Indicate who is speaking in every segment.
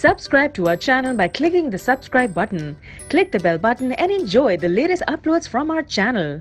Speaker 1: Subscribe to our channel by clicking the subscribe button. Click the bell button and enjoy the latest uploads from our channel.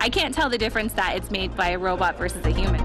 Speaker 2: I can't tell the difference that it's made by a robot versus a human.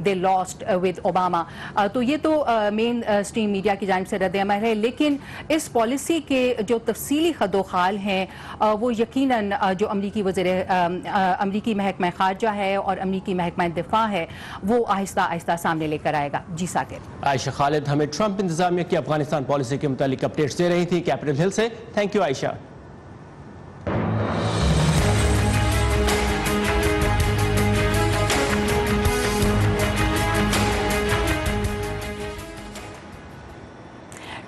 Speaker 3: they lost with Obama. تو یہ تو مین stream media کی جانب سے رد عمل ہے, لیکن اس پالیسی کے جو تفصیلی خد و خال ہیں وہ یقیناً جو امریکی محکمہ خارجہ ہے اور امریکی محکمہ دفاع ہے وہ آہستہ آہستہ سامنے لے کر آئے گا. جی ثاقب.
Speaker 4: عائشہ خالد ہمیں ٹرمپ انتظامیہ کی افغانستان پالیسی کے متعلق اپڈیٹس دے رہی تھی کیپٹل ہل سے. Thank you Aisha.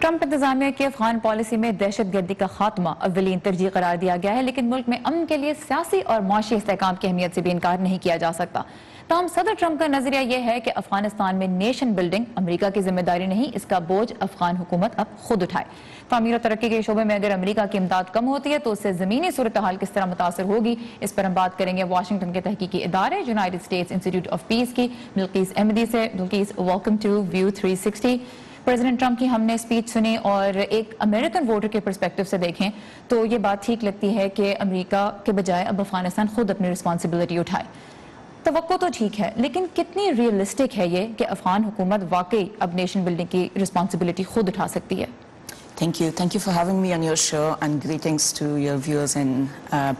Speaker 5: ٹرمپ انتظامیہ کی افغان پالیسی میں دہشت گردی کا خاتمہ اولین ترجیح قرار دیا گیا ہے, لیکن ملک میں امن کے لیے سیاسی اور معاشی استحکام کی اہمیت سے بھی انکار نہیں کیا جا سکتا. تاہم صدر ٹرمپ کا نظریہ یہ ہے کہ افغانستان میں نیشن بلڈنگ امریکہ کی ذمہ داری نہیں, اس کا بوجھ افغان حکومت اب خود اٹھائے. تعمیر و ترقی کے شعبے میں اگر امریکہ کی امداد کم ہوتی ہے تو اس سے زمینی صورتحال کس طرح متاثر ہوگی, اس پر ہم بات کریں گے واشنگٹن کے تحقیقی ادارے United States Institute of Peace کی بلقیس احمدی سے. Belquis, welcome to View 360. President Trump کی ہم نے اسپیچ سنی اور ایک امریکن ووٹر کے پرسپیکٹو سے دیکھیں تو یہ بات ٹھیک لگتی ہے کہ امریکہ کے بجائے اب افغانستان خود اپنی رسپانسبلٹی اٹھائے. توقع تو ٹھیک ہے, لیکن کتنی ریئلسٹک ہے یہ کہ افغان حکومت واقعی اب نیشن بلڈنگ کی رسپانسبلٹی خود اٹھا سکتی ہے؟
Speaker 6: Thank you. Thank you for having me on your show, and greetings to your viewers in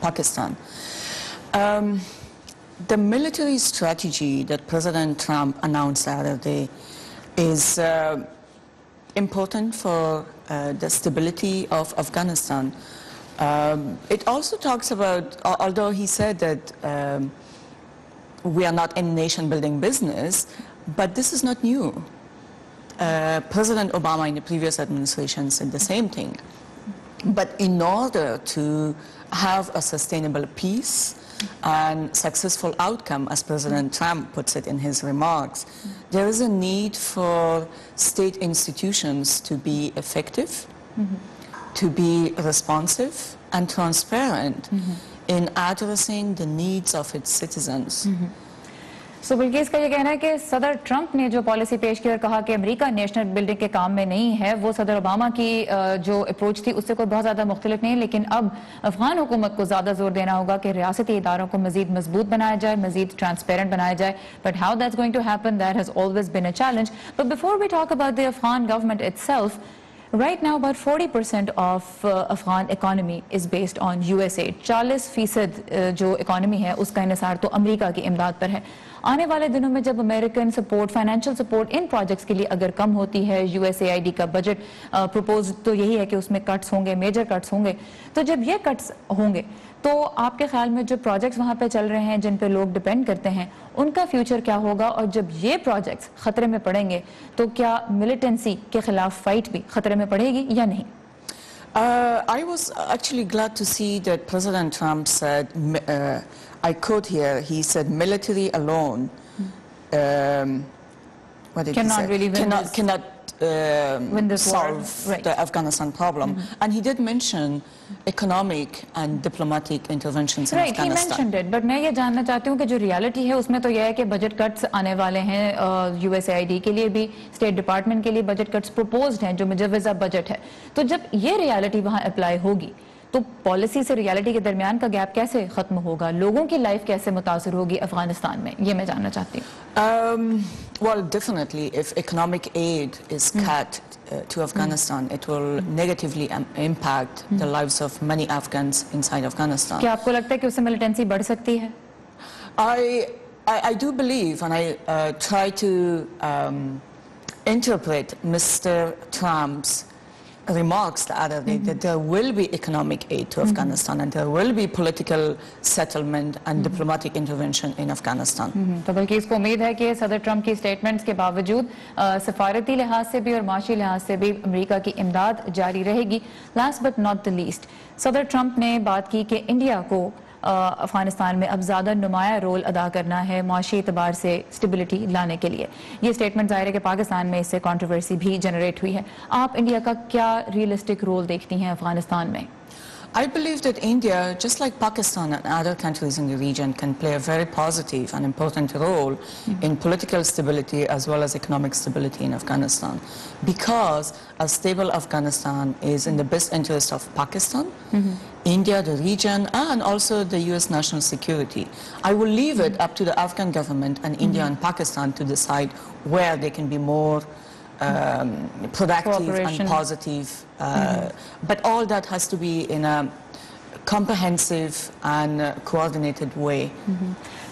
Speaker 6: Pakistan. The military strategy that President Trump announced the other day is important for the stability of Afghanistan. It also talks about, although he said that we are not in nation building business, but this is not new. President Obama in the previous administration said the same thing. But in order to have a sustainable peace and successful outcome, as President Trump puts it in his remarks, there is a need for state institutions to be effective, to be responsive and transparent in addressing the needs of its citizens.
Speaker 5: سو بلقیس کا یہ کہنا ہے کہ صدر Trump نے جو policy پیش کی اور کہا کہ امریکہ نیشنل بلڈنگ کے کام میں نہیں ہے, وہ صدر اوباما کی جو اپروچ تھی اس سے کوئی بہت زیادہ مختلف نہیں, لیکن اب افغان حکومت کو زیادہ زور دینا ہوگا کہ ریاستی اداروں کو مزید مضبوط بنایا جائے, مزید ٹرانسپیرنٹ بنایا جائے. But how that's going to happen, that has always been a challenge. But before we talk about the Afghan government itself, right now about 40% of Afghan economy is based on USA. 40% جو economy ہے اس کا انحصار تو امریکہ کی امداد پر ہے. آنے والے دنوں میں جب امریکن سپورٹ, فائنینشیل سپورٹ ان پروجیکٹس کے لیے اگر کم ہوتی ہے, USAID کا بجٹ پروپوز تو یہی ہے کہ اس میں کٹس ہوں گے, میجر کٹس ہوں گے, تو جب یہ کٹس ہوں گے تو آپ کے خیال میں جو پروجیکٹس وہاں پہ چل رہے ہیں جن پہ لوگ ڈیپینڈ کرتے ہیں ان کا فیوچر کیا ہوگا, اور جب یہ پروجیکٹس خطرے میں پڑیں گے تو کیا ملیٹنسی کے خلاف فائٹ بھی خطرے میں پڑے گی یا نہیں؟
Speaker 6: I was actually glad to see that President Trump said, I quote here, he said, military alone what did
Speaker 5: cannot
Speaker 6: he say?
Speaker 5: Really win this
Speaker 6: solve
Speaker 5: war. Right.
Speaker 6: the Afghanistan problem. And he did mention economic and diplomatic interventions in
Speaker 5: Right,
Speaker 6: Afghanistan.
Speaker 5: He mentioned it, but میں یہ جاننا چاہتی ہوں کہ جو reality ہے اس میں تو یہ ہے کہ بجٹ کٹس آنے والے ہیں, USAID کے لیے بھی, اسٹیٹ ڈپارٹمنٹ کے لیے بجٹ کٹس پروپوزڈ ہیں جو مجوزہ بجٹ ہے. تو جب یہ ریالٹی وہاں اپلائی ہوگی تو پالیسی سے ریالٹی کے درمیان کا گیپ کیسے ختم ہوگا, لوگوں کی لائف کیسے متاثر ہوگی افغانستان میں, یہ میں جاننا چاہتی ہوں.
Speaker 6: Well, definitely, if economic aid is cut to Afghanistan, it will negatively impact the lives of many Afghans inside Afghanistan.
Speaker 5: کیا آپ کو لگتا ہے کہ اس سے ملیٹنسی بڑھ سکتی ہے؟
Speaker 6: I do believe, and I try to interpret Mr. Trump's remarks the other day, that there will be economic aid to Afghanistan and there will be political settlement and diplomatic intervention in Afghanistan.
Speaker 5: تو بلکہ اس کو امید ہے کہ صدر Trump کی statements کے باوجود سفارتی لحاظ سے بھی اور معاشی لحاظ سے بھی امریکہ کی امداد جاری رہے گی. Last but not the least, صدر ٹرمپ نے بات کی کہ انڈیا کو افغانستان میں اب زیادہ نمایاں رول ادا کرنا ہے معاشی اعتبار سے اسٹیبلٹی لانے کے لیے. یہ اسٹیٹمنٹ ظاہر ہے کہ پاکستان میں اس سے کنٹروورسی بھی جنریٹ ہوئی ہے. آپ انڈیا کا کیا ریئلسٹک رول دیکھتی ہیں افغانستان میں؟
Speaker 6: I believe that India, just like Pakistan and other countries in the region, can play a very positive and important role in political stability as well as economic stability in Afghanistan. Because a stable Afghanistan is in the best interest of Pakistan, India, the region, and also the US national security. I will leave it up to the Afghan government and India and Pakistan to decide where they can be more productive and positive. But all that has to be in a comprehensive and coordinated way.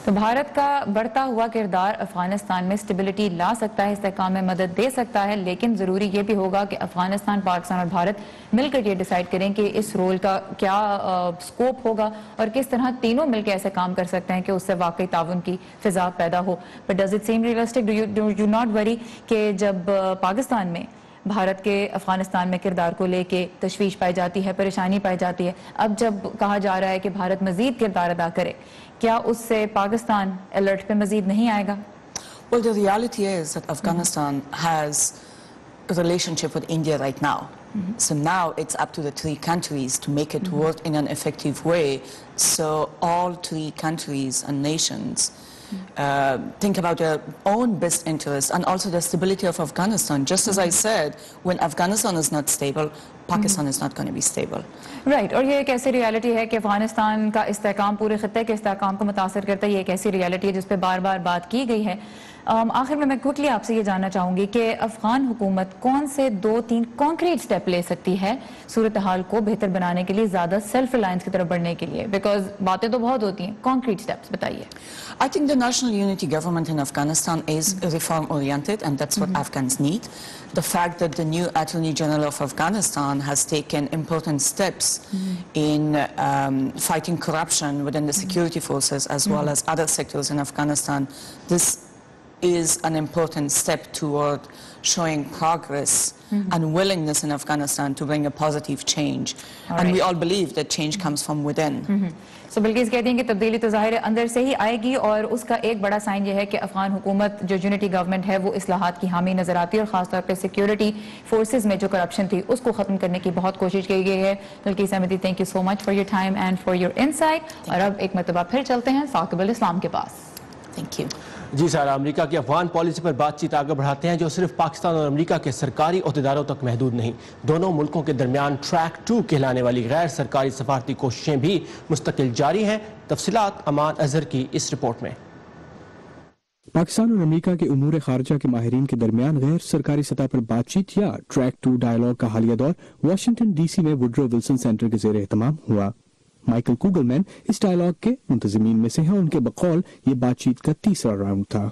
Speaker 5: تو بھارت کا بڑھتا ہوا کردار افغانستان میں stability لا سکتا ہے، استحکام میں مدد دے سکتا ہے، لیکن ضروری یہ بھی ہوگا کہ افغانستان، پاکستان اور بھارت مل کر یہ ڈیسائیڈ کریں کہ اس رول کا کیا سکوپ ہوگا اور کس طرح تینوں مل کے ایسے کام کر سکتے ہیں کہ اس سے واقعی تعاون کی فضا پیدا ہو. But does it seem realistic? Do you not worry کہ جب پاکستان میں بھارت کے افغانستان میں کردار کو لے کے تشویش پائی جاتی ہے، پریشانی پائی جاتی ہے، اب جب کہا جا رہا ہے کہ بھارت مزید کردار ادا کرے، کیا اس سے پاکستان الرٹ پہ مزید نہیں آئے گا؟
Speaker 6: Well, the reality is that Afghanistan has a relationship with India right now. So now it's up to the three countries to make it work in an effective way. So all three countries and nations think about their own best interests and also the stability of Afghanistan. Just as I said, when Afghanistan is not stable, Pakistan is not going to be stable.
Speaker 5: Right. اور یہ ایک ایسی reality ہے کہ افغانستان کا استحکام پورے خطے کے استحکام کو متاثر کرتا ہے. یہ ایک ایسی ریالٹی ہے جس پہ بار بار بات کی گئی ہے. آخر میں کوئکلی آپ سے یہ جاننا چاہوں گی کہ افغان حکومت کون سے 2-3 کانکریٹ سٹیپ لے سکتی ہے صورتحال کو بہتر بنانے کے لیے، زیادہ سیلف ریلائنس کی طرف بڑھنے کے لیے؟ بیکاز باتیں تو بہت ہوتی ہیں، کانکریٹ سٹیپس بتائیے.
Speaker 6: I think the national unity government in Afghanistan is reform oriented, and that's what Afghans need. The fact that the new Attorney General of Afghanistan has taken important steps in fighting corruption within the security forces as well as other sectors in Afghanistan, this is an important step toward showing progress and willingness in Afghanistan to bring a positive change. And we all believe that change comes from within.
Speaker 5: So بلکہ کہتے ہیں کہ تبدیلی تو ظاہر اندر سے ہی آئے گی، اور اس کا ایک بڑا سائن یہ ہے کہ افغان حکومت جو یونٹی گورنمنٹ ہے وہ اصلاحات کی حامی نظر آتی ہے، اور خاص طور پہ سیکیورٹی فورسز میں جو کرپشن تھی اس کو ختم کرنے کی بہت کوشش کی گئی ہے. بلکہ سہمتی، thank you so much for your time and for your insight. اور اب ایک مرتبہ پھر چلتے ہیں ثاقب الاسلام کے پاس.
Speaker 6: Thank you.
Speaker 4: جی سارا، امریکہ کی افغان پالیسی پر بات چیت آگے بڑھاتے ہیں جو صرف پاکستان اور امریکہ کے سرکاری عہدیداروں تک محدود نہیں. دونوں ملکوں کے درمیان ٹریک 2 کہلانے والی غیر سرکاری سفارتی کوششیں بھی مستقل جاری ہیں. تفصیلات امان اظہر کی اس رپورٹ میں.
Speaker 7: پاکستان اور امریکہ کے امور خارجہ کے ماہرین کے درمیان غیر سرکاری سطح پر بات چیت یا ٹریک 2 ڈائیلاگ کا حالیہ دور واشنگٹن ڈی سی میں وڈرو ولسن سینٹر کے زیر اہتمام ہوا. مائیکل کوگل مین اس ڈائیلاگ کے منتظمین میں سے ہیں. ان کے بقول یہ بات چیت کا تیسرا راؤنڈ تھا.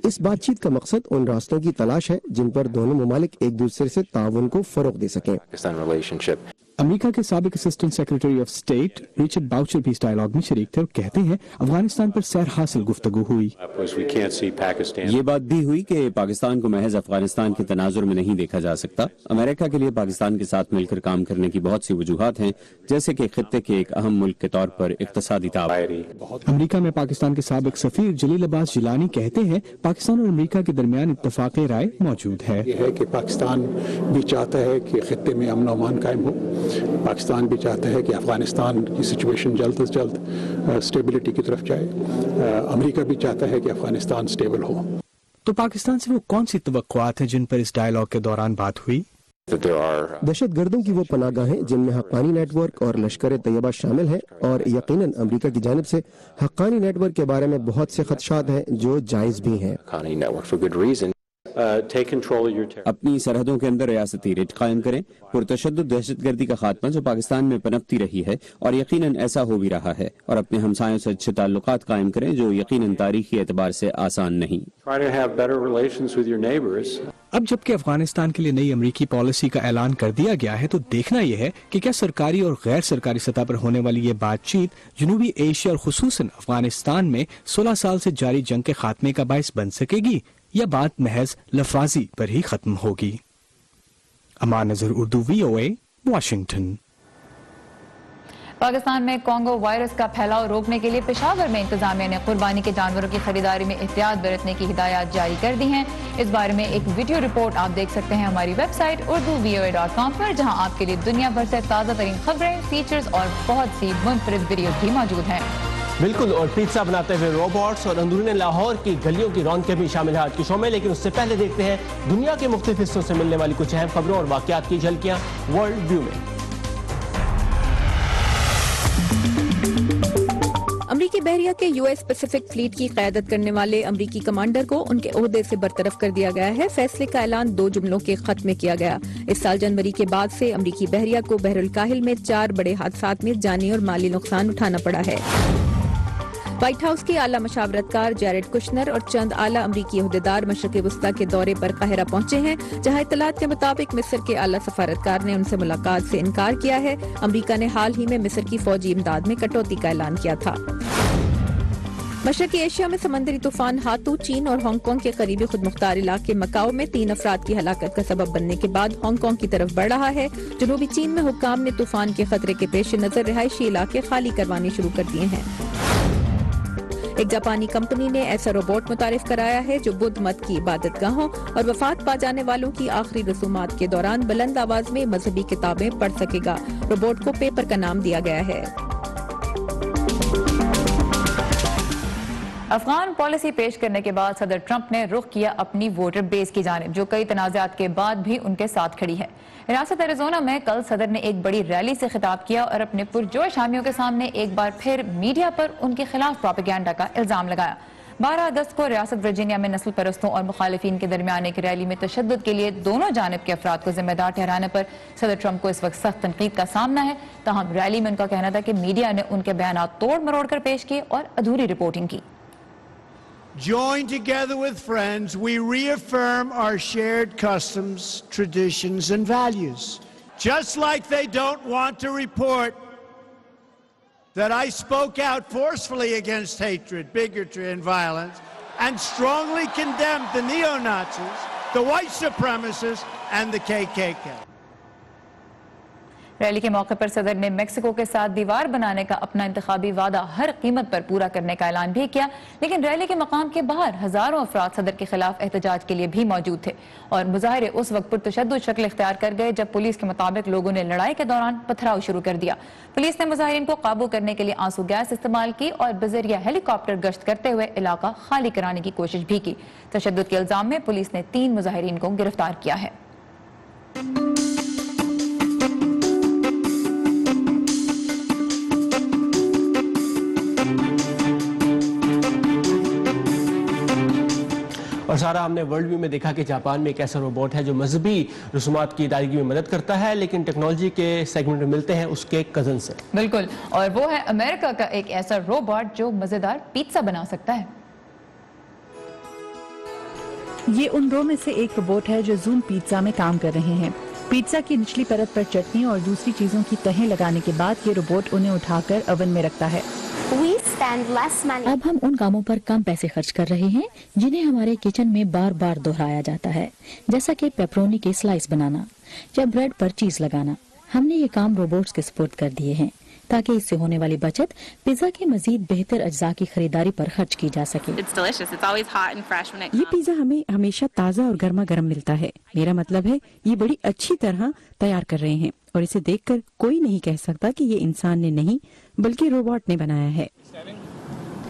Speaker 8: اس بات چیت کا مقصد ان راستوں کی تلاش ہے جن پر دونوں ممالک ایک دوسرے سے تعاون کو فروغ دے سکیں.
Speaker 7: امریکہ کے سابق assistant secretary of state Richard Boucher بھی اس ڈائیلاگ میں شریک تھے اور کہتے ہیں افغانستان پر سیر حاصل گفتگو ہوئی.
Speaker 9: یہ بات بھی ہوئی کہ پاکستان کو محض افغانستان کے تناظر میں نہیں دیکھا جا سکتا. امریکہ کے لیے پاکستان کے ساتھ مل کر کام کرنے کی بہت سی وجوہات ہیں، جیسے کہ خطے کے ایک اہم ملک کے طور پر اقتصادی تعاون.
Speaker 7: امریکہ میں پاکستان کے سابق سفیر جلیل عباس جیلانی کہتے ہیں پاکستان اور امریکہ کے درمیان اتفاق رائے موجود ہے.
Speaker 10: یہ ہے کہ پاکستان بھی چاہتا ہے کہ خطے میں امن و امان قائم ہو. پاکستان بھی چاہتا ہے کہ افغانستان کی سچویشن جلد از جلد اسٹیبلٹی کی طرف جائے. امریکہ بھی چاہتا ہے کہ افغانستان اسٹیبل ہو.
Speaker 7: تو پاکستان سے وہ کون سی توقعات ہیں جن پر اس ڈائیلاگ کے دوران بات ہوئی؟
Speaker 8: دہشت گردوں کی وہ پناہ گاہیں جن میں حقانی نیٹ ورک اور لشکر طیبہ شامل ہیں، اور یقیناً امریکہ کی جانب سے حقانی نیٹ ورک کے بارے میں بہت سے خدشات ہیں جو جائز بھی ہیں.
Speaker 9: اپنی سرحدوں کے اندر ریاستی ریٹ قائم کریں، پرتشدد دہشت گردی کا خاتمہ جو پاکستان میں پنپتی رہی ہے اور یقیناً ایسا ہو بھی رہا ہے، اور اپنے ہمسایوں سے اچھے تعلقات قائم کریں جو یقیناً تاریخی اعتبار سے آسان نہیں.
Speaker 7: اب جبکہ افغانستان کے لیے نئی امریکی پالیسی کا اعلان کر دیا گیا ہے تو دیکھنا یہ ہے کہ کیا سرکاری اور غیر سرکاری سطح پر ہونے والی یہ بات چیت جنوبی ایشیا اور خصوصاً افغانستان میں 16 سال سے جاری جنگ کے خاتمے کا باعث بن سکے گی، یا بات محض لفاظی پر ہی ختم ہوگی. امان اظہر، اردو، VOA، واشنگٹن.
Speaker 5: پاکستان میں کانگو وائرس کا پھیلاؤ روکنے کے لیے پشاور میں انتظامیہ نے قربانی کے جانوروں کی خریداری میں احتیاط برتنے کی ہدایات جاری کر دی ہیں. اس بارے میں ایک ویڈیو رپورٹ آپ دیکھ سکتے ہیں ہماری ویب سائٹ urduvoa.com پر، جہاں آپ کے لیے دنیا بھر سے تازہ ترین خبریں، فیچرز اور بہت سی منفرد ویڈیوز بھی موجود ہیں.
Speaker 4: بالکل، اور پیزا بناتے ہوئے روبوٹس اور اندرون لاہور کی گلیوں کی رونقیں بھی شامل ہیں آج کے شو میں. لیکن اس سے پہلے دیکھتے ہیں دنیا کے مختلف حصوں سے ملنے والی کچھ اہم خبروں اور واقعات کی جھلکیاں ورلڈ ویو میں.
Speaker 11: امریکی بحریہ کے یو ایس پیسیفک فلیٹ کی قیادت کرنے والے امریکی کمانڈر کو ان کے عہدے سے برطرف کر دیا گیا ہے. فیصلے کا اعلان 2 جملوں کے خط میں کیا گیا. اس سال جنوری کے بعد سے امریکی بحریہ کو بحر الکاہل میں 4 بڑے حادثات میں جانی اور مالی نقصان اٹھانا پڑا ہے. وائٹ ہاؤس کے اعلیٰ مشاورت کار جیرڈ کشنر اور چند اعلیٰ امریکی عہدیدار مشرق وسطیٰ کے دورے پر قاہرہ پہنچے ہیں، جہاں اطلاعات کے مطابق مصر کے اعلیٰ سفارتکار نے ان سے ملاقات سے انکار کیا ہے. امریکہ نے حال ہی میں مصر کی فوجی امداد میں کٹوتی کا اعلان کیا تھا. مشرقی ایشیا میں سمندری طوفان ہاتھو چین اور ہانگ کانگ کے قریبی خود مختار علاقے مکاؤ میں 3 افراد کی ہلاکت کا سبب بننے کے بعد ہانگ کانگ کی طرف بڑھ رہا ہے. جنوبی چین میں حکام نے طوفان کے خطرے کے پیش نظر رہائشی علاقے خالی کروانے شروع کر دیے ہیں. ایک جاپانی کمپنی نے ایسا روبوٹ متعارف کرایا ہے جو بدھ مت کی عبادت گاہوں اور وفات پا جانے والوں کی آخری رسومات کے دوران بلند آواز میں مذہبی کتابیں پڑھ سکے گا. روبوٹ کو پیپر کا نام دیا گیا ہے.
Speaker 5: افغان پالیسی پیش کرنے کے بعد صدر ٹرمپ نے رخ کیا اپنی ووٹر بیس کی جانب، جو کئی تنازعات کے بعد بھی ان کے ساتھ کھڑی ہے. ریاست ایریزونا میں کل صدر نے ایک بڑی ریلی سے خطاب کیا اور اپنے پرجوش حامیوں کے سامنے ایک بار پھر میڈیا پر ان کے خلاف پروپیگنڈا کا الزام لگایا. 12 اگست کو ریاست ورجینیا میں نسل پرستوں اور مخالفین کے درمیان ایک ریلی میں تشدد کے لیے دونوں جانب کے افراد کو ذمہ دار ٹھہرانے پر صدر ٹرمپ کو اس وقت سخت تنقید کا سامنا ہے. تاہم ریلی میں ان کا کہنا تھا کہ میڈیا نے ان کے بیانات توڑ مروڑ کر پیش کیے اور ادھوری رپورٹنگ کی.
Speaker 12: Joined together with friends, we reaffirm our shared customs, traditions, and values. Just like they don't want to report that I spoke out forcefully against hatred, bigotry, and violence, and strongly condemned the neo-Nazis, the white supremacists, and the KKK.
Speaker 5: Rally کے موقع پر صدر نے Mexico کے ساتھ دیوار بنانے کا اپنا انتخابی وعدہ ہر قیمت پر پورا کرنے کا اعلان بھی کیا. لیکن ریلی کے مقام کے باہر ہزاروں افراد صدر کے خلاف احتجاج کے لیے بھی موجود تھے اور مظاہرے اس وقت پرتشدد شکل اختیار کر گئے جب پولیس کے مطابق لوگوں نے لڑائی کے دوران پتھراؤ شروع کر دیا. پولیس نے مظاہرین کو قابو کرنے کے لیے آنسو گیس استعمال کی اور بذریعہ ہیلی کاپٹر گشت کرتے ہوئے علاقہ خالی کرانے کی کوشش بھی کی. تشدد کے الزام میں پولیس نے 3 مظاہرین کو گرفتار کیا ہے.
Speaker 4: اور سارا ہم نے ورلڈ ویو میں دیکھا کہ جاپان میں ایک ایسا روبوٹ ہے جو مذہبی رسومات کی ادائیگی میں مدد کرتا ہے، لیکن ٹیکنالوجی کے سیگمنٹ میں ملتے ہیں اس کے کزن سے.
Speaker 5: بالکل، اور وہ ہے امریکہ کا ایک ایسا روبوٹ جو مزیدار پیزا بنا سکتا ہے.
Speaker 13: یہ ان 2 میں سے ایک روبوٹ ہے جو زوم پیزا میں کام کر رہے ہیں. پیزا کی نچلی پرت پر چٹنی اور دوسری چیزوں کی تہیں لگانے کے بعد یہ روبوٹ انہیں اٹھا کر اوون میں رکھتا ہے.
Speaker 14: اب ہم ان کاموں پر کم پیسے خرچ کر رہے ہیں جنہیں ہمارے کچن میں بار بار دہرایا جاتا ہے، جیسا کہ پیپرونی کے سلائس بنانا یا بریڈ پر چیز لگانا. ہم نے یہ کام روبوٹس کے سپورٹ کر دیے ہیں تاکہ اس سے ہونے والی بچت پیزا کے مزید بہتر اجزاء کی خریداری پر خرچ کی جا سکے.
Speaker 13: یہ پیزا ہمیں ہمیشہ تازہ اور گرما گرم ملتا ہے. میرا مطلب ہے یہ بڑی اچھی طرح تیار کر رہے ہیں اور اسے دیکھ کر کوئی نہیں کہہ سکتا کہ یہ انسان نے نہیں بلکہ روبوٹ نے بنایا ہے.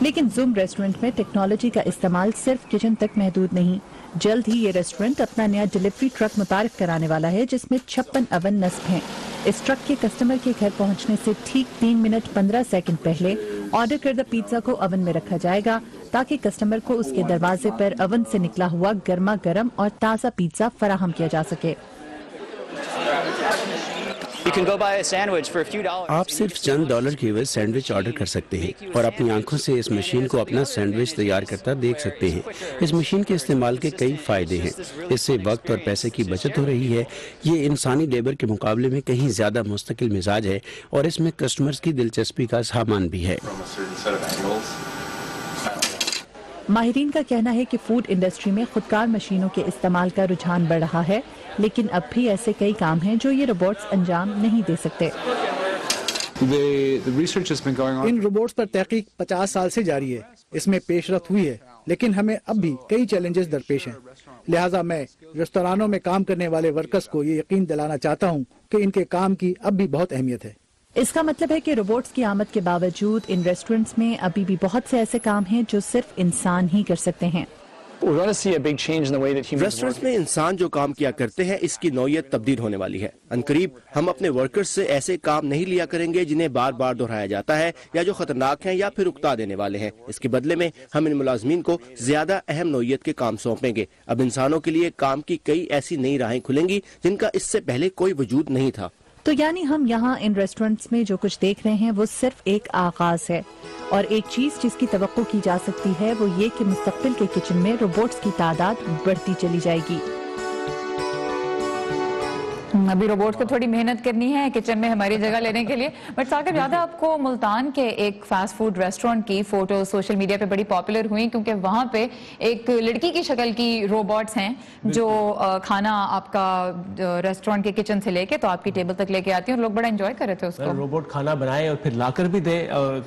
Speaker 13: لیکن زوم ریسٹورنٹ میں ٹیکنالوجی کا استعمال صرف کچن تک محدود نہیں. جلد ہی یہ ریسٹورنٹ اپنا نیا ڈیلیوری ٹرک متعارف کرانے والا ہے جس میں 56 اوون نصب ہیں. اس ٹرک کے کسٹمر کے گھر پہنچنے سے ٹھیک 3 منٹ 15 سیکنڈ پہلے آرڈر کردہ پیزا کو اوون میں رکھا جائے گا تاکہ کسٹمر کو اس کے دروازے پر اوون سے نکلا ہوا گرما گرم اور تازہ پیزا فراہم کیا جا سکے.
Speaker 15: آپ صرف چند ڈالر کی عوض سینڈوچ آرڈر کر سکتے ہیں اور اپنی آنکھوں سے اس مشین کو اپنا سینڈوچ تیار کرتا دیکھ سکتے ہیں. اس مشین کے استعمال کے کئی فائدے ہیں. اس سے وقت اور پیسے کی بچت ہو رہی ہے. یہ انسانی لیبر کے مقابلے میں کہیں زیادہ مستقل مزاج ہے اور اس میں کسٹمرز کی دلچسپی کا سامان بھی ہے.
Speaker 13: ماہرین کا کہنا ہے کہ فوڈ انڈسٹری میں خودکار مشینوں کے استعمال کا رجحان بڑھ رہا ہے، لیکن اب بھی ایسے کئی کام ہیں جو یہ روبوٹس انجام نہیں دے سکتے.
Speaker 16: ان روبوٹس پر تحقیق 50 سال سے جاری ہے. اس میں پیش رفت ہوئی ہے لیکن ہمیں اب بھی کئی چیلنجز درپیش ہیں. لہٰذا میں ریستورانوں میں کام کرنے والے ورکرز کو یہ یقین دلانا چاہتا ہوں کہ ان کے کام کی اب بھی بہت اہمیت ہے.
Speaker 17: اس کا مطلب ہے کہ روبوٹس کی آمد کے باوجود ان ریسٹورنٹس میں ابھی بھی بہت سے ایسے کام ہیں جو صرف انسان ہی کر سکتے ہیں.
Speaker 18: ریسٹورنٹس میں انسان جو کام کیا کرتے ہیں اس کی نوعیت تبدیل ہونے والی ہے. عنقریب ہم اپنے ورکرز سے ایسے کام نہیں لیا کریں گے جنہیں بار بار دہرایا جاتا ہے یا جو خطرناک ہیں یا پھر اکتا دینے والے ہیں. اس کے بدلے میں ہم ان ملازمین کو زیادہ اہم نوعیت کے کام سونپیں گے. اب انسانوں کے لیے کام کی کئی ایسی نئی راہیں کھلیں گی جن کا اس سے پہلے کوئی وجود نہیں تھا.
Speaker 17: تو یعنی ہم یہاں ان ریسٹورنٹس میں جو کچھ دیکھ رہے ہیں وہ صرف ایک آغاز ہے، اور ایک چیز جس کی توقع کی جا سکتی ہے وہ یہ کہ مستقبل کے کچن میں روبوٹس کی تعداد بڑھتی چلی جائے گی.
Speaker 5: ابھی روبوٹس کو تھوڑی محنت کرنی ہے کچن میں ہماری جگہ لینے کے لیے. بٹ ثاقب، یاد ہے آپ کو ملتان کے ایک فاسٹ فوڈ ریسٹورنٹ کی فوٹو سوشل میڈیا پہ بڑی پاپولر ہوئی کیونکہ وہاں پہ ایک لڑکی کی شکل کی روبوٹس ہیں جو کھانا آپ کا ریسٹورنٹ کے کچن سے لے کے تو آپ کی ٹیبل تک لے کے آتی ہیں اور لوگ بڑا انجوائے کر رہے تھے اس کو.
Speaker 4: روبوٹ کھانا بنائے اور پھر لا کر بھی دے،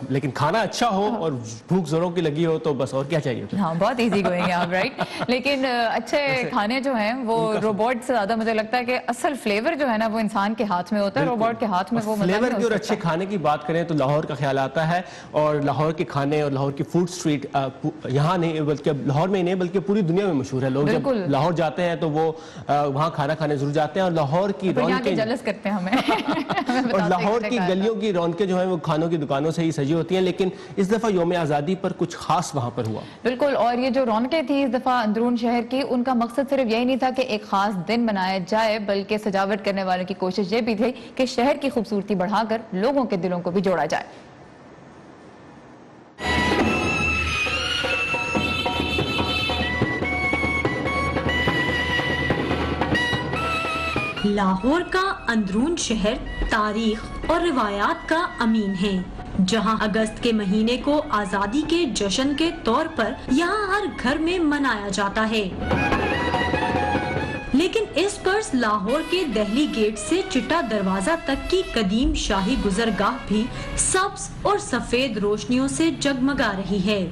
Speaker 4: لیکن کھانا اچھا ہو اور بھوک زوروں کی لگی ہو تو بس اور کیا چاہیے.
Speaker 5: ہاں، بہت ایزی گوئنگ ہے آپ، رائٹ. لیکن اچھے کھانے جو ہیں وہ روبوٹ سے زیادہ مجھے لگتا ہے کہ اصل فلیور جو ہے نا وہ انسان کے ہاتھ میں ہوتا ہے، روبوٹ کے ہاتھ میں وہ مزہ نہیں ہو سکتا.
Speaker 4: فلیور کی اور اچھے کھانے کی بات کریں تو لاہور کا خیال آتا ہے، اور لاہور کے کھانے اور لاہور کی فوڈ سٹریٹ یہاں نہیں بلکہ لاہور میں نہیں بلکہ پوری دنیا میں مشہور ہے. لوگ جب لاہور جاتے ہیں تو وہ وہاں کھانا کھانے ضرور جاتے ہیں، اور لاہور کی رونقیں
Speaker 5: جلس کرتے ہیں ہمیں
Speaker 4: اور لاہور کی گلیوں کی رونقیں جو ہیں وہ کھانوں کی دکانوں سے ہی سجی ہوتی ہیں. لیکن اس دفعہ یوم آزادی پر کچھ خاص وہاں پر ہوا.
Speaker 5: بالکل، اور یہ جو رونقیں تھیں اس دفعہ اندرون شہر کی، ان کا مقصد صرف یہی نہیں تھا کہ ایک خاص دن منایا جائے بلکہ سجاوٹ کرنے والوں کی کوشش یہ بھی تھی کہ شہر کی خوبصورتی بڑھا کر لوگوں کے دلوں کو بھی جوڑا جائے.
Speaker 19: لاہور کا اندرون شہر تاریخ اور روایات کا امین ہے، جہاں اگست کے مہینے کو آزادی کے جشن کے طور پر یہاں ہر گھر میں منایا جاتا ہے. لیکن اس برس لاہور کے دہلی گیٹ سے چٹا دروازہ تک کی قدیم شاہی گزرگاہ بھی سبز اور سفید روشنیوں سے جگمگا رہی ہے.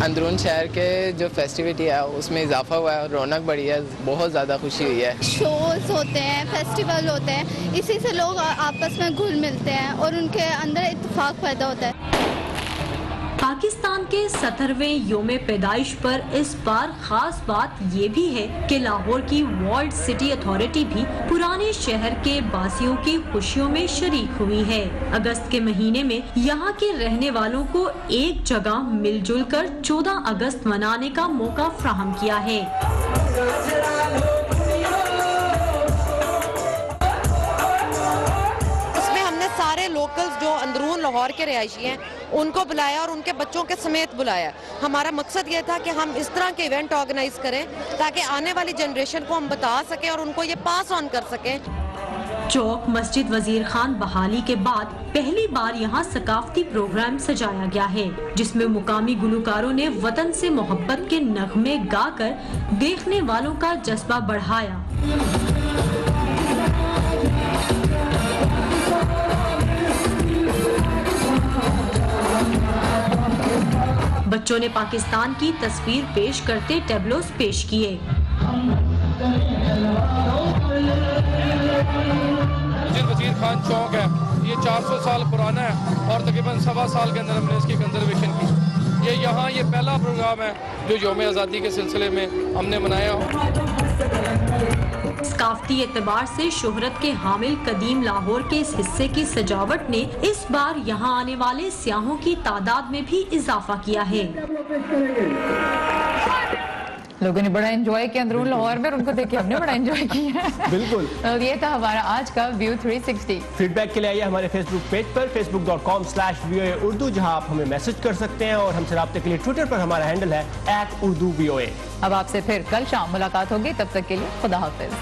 Speaker 20: اندرون شہر کے جو فیسٹیوٹی ہے اس میں اضافہ ہوا ہے اور رونق بڑھی ہے، بہت زیادہ خوشی ہوئی ہے.
Speaker 21: شوز ہوتے ہیں، فیسٹیول ہوتے ہیں، اسی سے لوگ آپس میں گھل ملتے ہیں اور ان کے اندر اتفاق پیدا ہوتا ہے.
Speaker 19: پاکستان کے 70ویں یوم پیدائش پر اس بار خاص بات یہ بھی ہے کہ لاہور کی والڈ سٹی اتھارٹی بھی پرانے شہر کے باسیوں کی خوشیوں میں شریک ہوئی ہے. اگست کے مہینے میں یہاں کے رہنے والوں کو ایک جگہ مل جل کر 14 اگست منانے کا موقع فراہم کیا ہے.
Speaker 22: سارے لوکلز جو اندرون لاہور کے رہائشی ہیں ان کو بلایا اور ان کے بچوں کے سمیت بلایا. ہمارا مقصد یہ تھا کہ ہم اس طرح کے ایونٹ آرگنائز کریں تاکہ آنے والی جنریشن کو ہم بتا سکیں اور ان کو یہ پاس آن کر سکیں.
Speaker 19: چوک مسجد وزیر خان بحالی کے بعد پہلی بار یہاں ثقافتی پروگرام سجایا گیا ہے جس میں مقامی گلوکاروں نے وطن سے محبت کے نغمے گا کر دیکھنے والوں کا جذبہ بڑھایا. بچوں نے پاکستان کی تصویر پیش کرتے ٹیبلوز پیش کیے.
Speaker 23: وزیر خان چوک ہے، یہ 400 سال پرانا ہے اور تقریباً 1.25 سال کے اندر ہم نے اس کی کنزرویشن کی. یہ پہلا پروگرام ہے جو یوم آزادی کے سلسلے میں ہم نے منایا.
Speaker 19: ثقافتی اعتبار سے شہرت کے حامل قدیم لاہور کے اس حصے کی سجاوٹ نے اس بار یہاں آنے والے سیاحوں کی تعداد میں بھی اضافہ کیا ہے.
Speaker 5: لوگوں نے بڑا انجوائے کیا اندرون لاہور میں، ان کو دیکھ کے ہم نے بڑا انجوائے کیا.
Speaker 4: بالکل.
Speaker 5: اور یہ تھا ہمارا آج کا ویو 360.
Speaker 4: فیڈ بیک کے لیے آئیے ہمارے فیس بک پیج پر facebook.com/VOA اردو، جہاں آپ ہمیں میسج کر سکتے ہیں، اور ہم سے رابطے کے لیے ٹویٹر پر ہمارا ہینڈل ہے @UrduVOA.
Speaker 5: اب آپ سے پھر کل شام ملاقات ہوگی، تب تک کے لیے خدا حافظ.